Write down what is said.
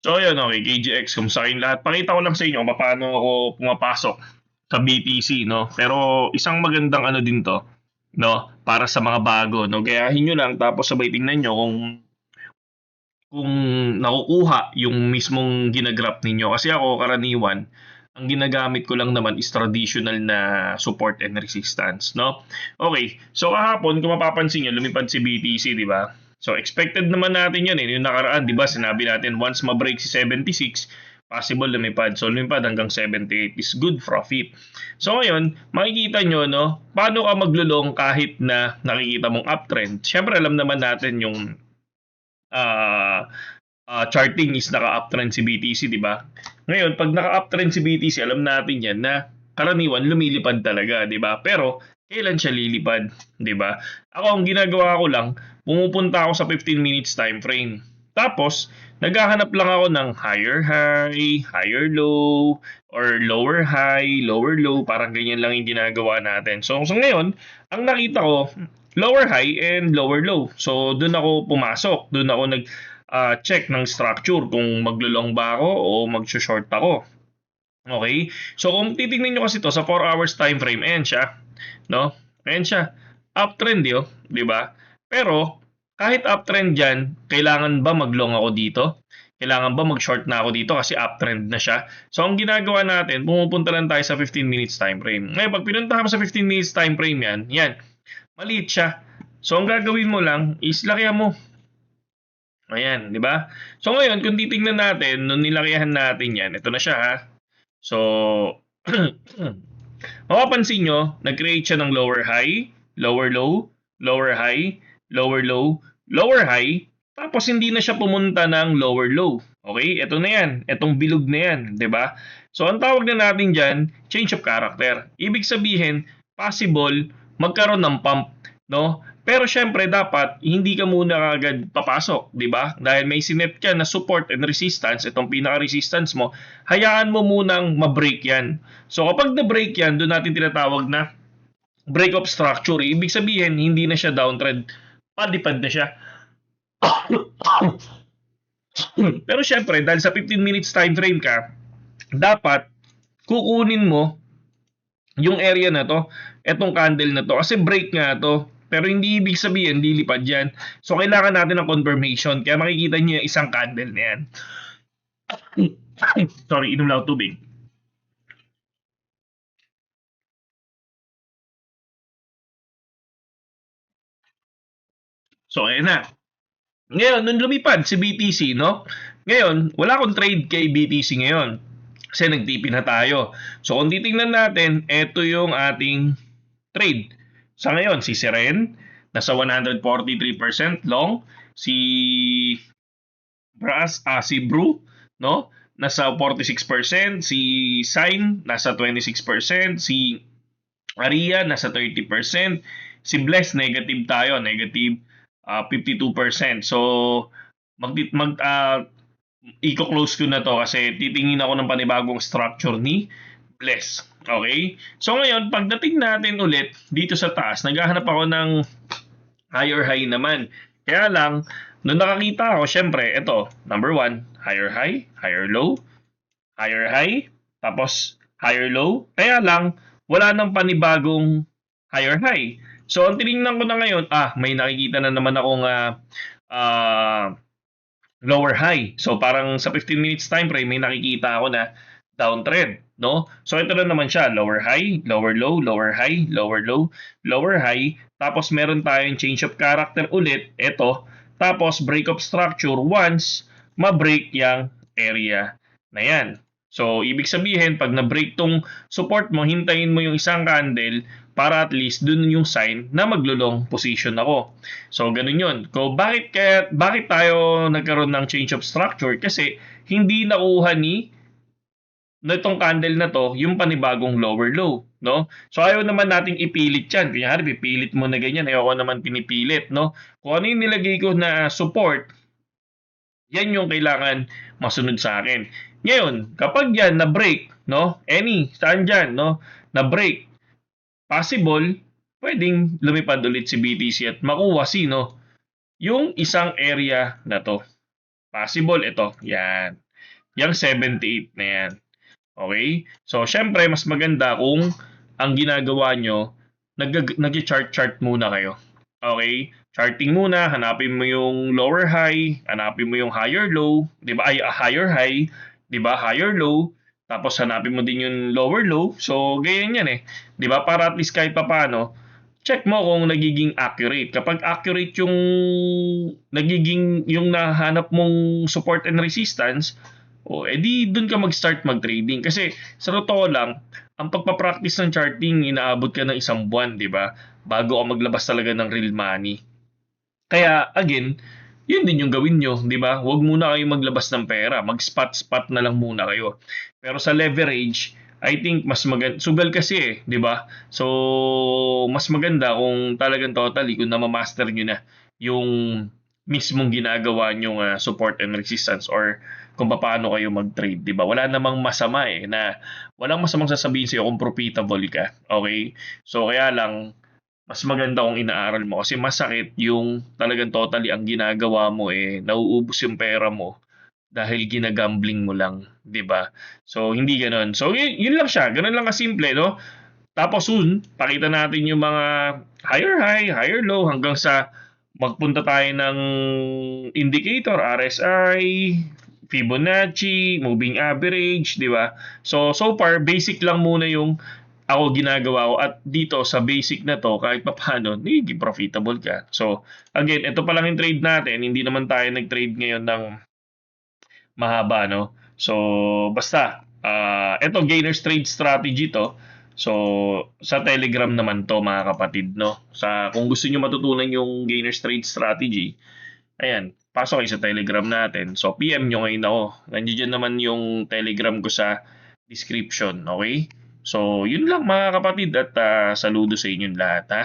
So ayun, okay, KGX, kumusta kayong lahat? Pakita ko lang sa inyo kung paano ako pumapasok sa BTC, no? Pero isang magandang ano din to, no? Para sa mga bago, no? Gayahin nyo lang, tapos sabay tingnan nyo kung nakukuha yung mismong ginagraph ninyo. Kasi ako, karaniwan, ang ginagamit ko lang naman is traditional na support and resistance, no? Okay, so kahapon, kung mapapansin nyo, lumipad si BTC, di ba? So expected naman natin yun eh. Yung nakaraan, di ba, sinabi natin, once ma-break si 76, possible lumipad. So lumipad hanggang 78 is good profit. So ngayon, makikita nyo, no, paano ka maglulong kahit na nakikita mong uptrend. Siyempre, alam naman natin yung ah charting is naka-uptrend si BTC, di ba? Ngayon, pag naka-uptrend si BTC, alam natin yan na karaniwan lumilipad talaga, di ba? Pero, kailan siya lilipad, di ba? Ako, ang ginagawa ko lang, pumupunta ako sa 15 minutes time frame. Tapos, naghahanap lang ako ng higher high, higher low, or lower high, lower low, parang ganyan lang yung ginagawa natin. So ngayon, ang nakita ko, lower high and lower low. So, doon ako pumasok, doon ako check ng structure kung maglo-long ba ako o mag-short ako. Okay? So kung titingnan nyo kasi to sa 4 hours time frame, ayan siya, no? Ayan siya. Uptrend 'yo, 'di ba? Pero kahit uptrend diyan, kailangan ba mag-long ako dito? Kailangan ba mag-short na ako dito kasi uptrend na siya? So ang ginagawa natin, pumupunta lang tayo sa 15 minutes time frame. Ngayon, pag pinunta ka sa 15 minutes time frame yan, maliit siya. So ang gagawin mo lang is lakihan mo. Ayan, di ba? So ngayon, kung titingnan natin, nung nilakihan natin yan, ito na siya ha. So, mapapansin nyo, nag-create siya ng lower high, lower low, lower high, lower low, lower high, tapos hindi na siya pumunta ng lower low. Okay? Ito na yan. Itong bilog na yan. Di ba? So, ang tawag na natin dyan, change of character. Ibig sabihin, possible magkaroon ng pump. No? Pero syempre dapat hindi ka muna kagad papasok, 'di ba? Dahil may sinet ka na support and resistance, itong pinaka-resistance mo, hayaan mo munang ma-break 'yan. So kapag na-break 'yan, doon natin tinatawag na break of structure. Ibig sabihin hindi na siya downtrend, padipad na siya. Pero syempre dahil sa 15 minutes time frame ka, dapat kukunin mo yung area na to, etong candle na to, kasi break nga to. Pero hindi ibig sabihin, lilipad yan. So, kailangan natin ng confirmation. Kaya makikita niyo yung isang candle na yan. Sorry, inom lang tubig. So, ayan na. Ngayon, nung lumipad si BTC, no? Ngayon, wala akong trade kay BTC ngayon. Kasi nag-TP na tayo. So, kung titingnan natin, ito yung ating trade. Sa ngayon, si Seren, nasa 143% long. Si Brew, no? Nasa 46%, si Sign nasa 26%, si Aria nasa 30%, si Bless negative tayo, negative 52%. So i-close ko na to kasi titingin ako ng panibagong structure ni Bless. Okay? So ngayon, pagdating natin ulit dito sa taas, naghahanap ako ng higher high naman. Kaya lang, nung nakakita ako, syempre, ito, number 1, higher high, higher low, higher high, tapos higher low. Kaya lang, wala nang panibagong higher high. So, ang tinignan ko na ngayon, may nakikita na naman akong lower high. So, parang sa 15 minutes time frame, may nakikita ako na downtrend, no? So, ito na naman siya, lower high, lower low, lower high, lower low, lower high. Tapos, meron tayong change of character ulit, ito. Tapos, break of structure once ma-break yung area na yan. So, ibig sabihin, pag na-break tong support mo, hintayin mo yung isang candle para at least dun yung sign na maglulong position ako. So, ganun yun. Bakit tayo nagkaroon ng change of structure? Kasi hindi nakuha na itong candle na to yung panibagong lower low, no? So ayaw naman nating ipilit yan. Kunyari, pipilit mo na ganyan. Ayaw ko naman pinipilit, no? Kung ano yung nilagay ko na support, yan yung kailangan masunod sa akin. Ngayon, kapag yan na-break, no? Saan dyan, no? Na-break, possible, pwedeng lumipad ulit si BTC at makuha yung isang area na to. Possible, ito, yan. Yang 78 na yan. Okay? So, syempre, mas maganda kung ang ginagawa nyo, nag-chart-chart muna kayo. Okay? Charting muna, hanapin mo yung lower high, hanapin mo yung higher low, 'di ba? Ay, higher high, 'di ba? Higher low, tapos hanapin mo din yung lower low. So, ganyan yan eh. 'Di ba? Para at least kahit papaano, check mo kung nagiging accurate. Kapag accurate yung nagiging yung nahanap mong support and resistance, o edi doon ka mag-start mag-trading. Kasi sa totoo lang, ang pagpapractice ng charting, inaabot ka ng isang buwan, di ba? Bago ka maglabas talaga ng real money. Kaya again, yun din yung gawin nyo, di ba? Huwag muna kayo maglabas ng pera. Mag-spot-spot na lang muna kayo. Pero sa leverage, I think mas maganda. Sugal kasi eh, di ba? So, mas maganda kung talagang totally, kung na-master nyo na yung mismong ginagawa nyong support and resistance or kung paano kayo mag-trade, 'di ba? Wala namang masama eh na walang masamang sasabihin sa iyo kung profitable ka. Okay? So kaya lang mas maganda kung inaaral mo kasi masakit yung talagang totally ang ginagawa mo eh nauubos yung pera mo dahil ginagambling mo lang, 'di ba? So hindi ganoon. So yun lang siya, ganoon lang kasimple, no? Tapos soon, pakita natin yung mga higher high, higher low hanggang sa magpunta tayo ng indicator, RSI, Fibonacci, moving average, di ba? So far, basic lang muna yung ako ginagawa ko at dito sa basic na to, kahit paano, nagiging profitable ka. So, again, ito pa lang yung trade natin. Hindi naman tayo nag-trade ngayon ng mahaba, no? So, basta, ito, gainer's trade strategy to. So, sa Telegram naman to, mga kapatid, no? Kung gusto niyo matutunan yung gainer's trade strategy, ayan, pasok kayo sa Telegram natin. So, PM nyo ngayon ako. Nandiyan naman yung Telegram ko sa description, okay? So, yun lang mga kapatid at saludo sa inyong lahat, ha?